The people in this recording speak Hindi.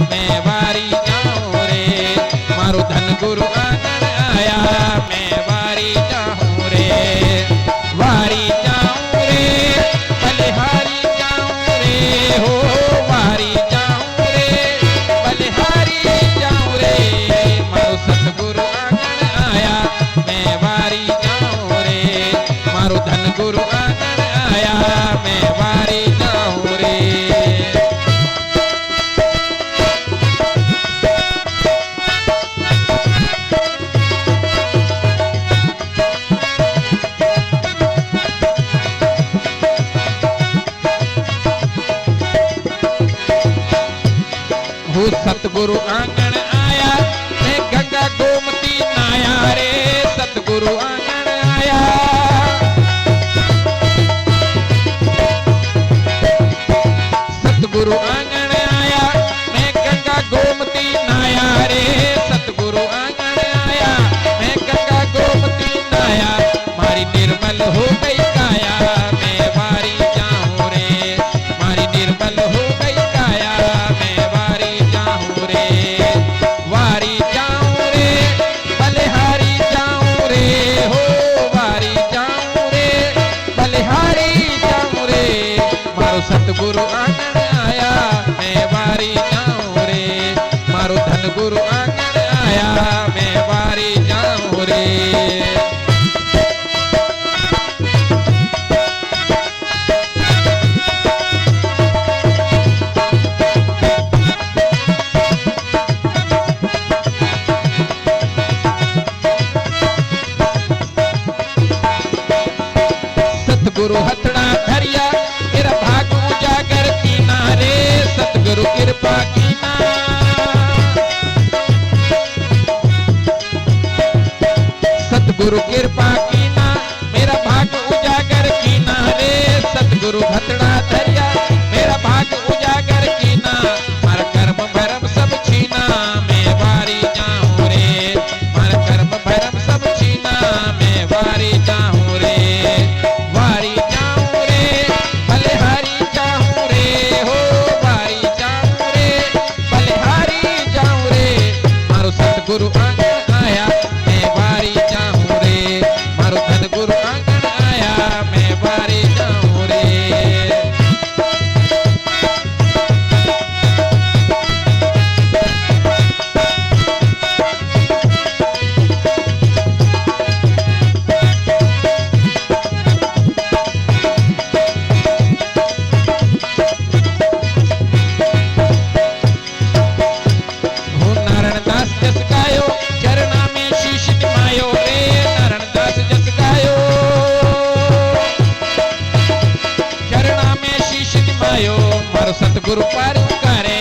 मैं वारी जाऊं रे। मारो धन गुरु आंगण आया, मैं वारी जाऊं रे। वारी जाऊं रे, बलिहारी जाऊं रे हो। वारी जाऊं रे, बलिहारी जाऊं रे। मारो सतगुरु आंगण आया, मैं वारी जाऊं रे। मारो धन गुरु आंगण आया, मैं वारी जाऊं रे। हो सतगुरु आंगण आया, मैं गंगा गोमती नाया रे। सतगुरु आंगण आया, सतगुरु आंगण आया, मैं गंगा गोमती नाया रे। सतगुरु आंगण आया, मैं गंगा गोमती नाया। मारी निर्मल हो गई काया, मैं वारी जाऊं रे। मारी निर्मल हो गई काया, मैं वारी जाऊं रे। वारी जाऊं रे, बलिहारी जाऊं रे हो। वारी जाऊं रे, बलिहारी जाऊं रे। मारो सतगुरु आंगण आया, मैं वारी जाऊं रे। मारो धन गुरु आंगण आया, मैं वारी जाऊं रे। सतगुरु हथड़ा धरिया, मेरा भाग उजागर कीना रे। सतगुरु कृपा कीना, सतगुरु कृपा कीना, मेरा भाग उजागर कीना रे। सतगुरु हथड़ा धरिया, मेरा भाग उजागर कीना। मार कर्म भरम सब छीना, मैं वारी जाऊं रे। मार कर्म भरम सब छीना, मैं वारी जाऊं रे। वारी जाऊं रे, बलिहारी जाऊं रे हो। वारी जाऊं रे, बलिहारी जाऊं रे। मारो सतगुरु आंगण आया, मैं वारी जाऊं रे। मारो धन गुरु आंगण आया, मैं वारी जाऊं रे। हो नारायण दास जस गायो, चरणा में शीश निमायो रे। नारायण दास जस गायो, चरणा में शीश निमायो। मारो सतगुरु पार करे,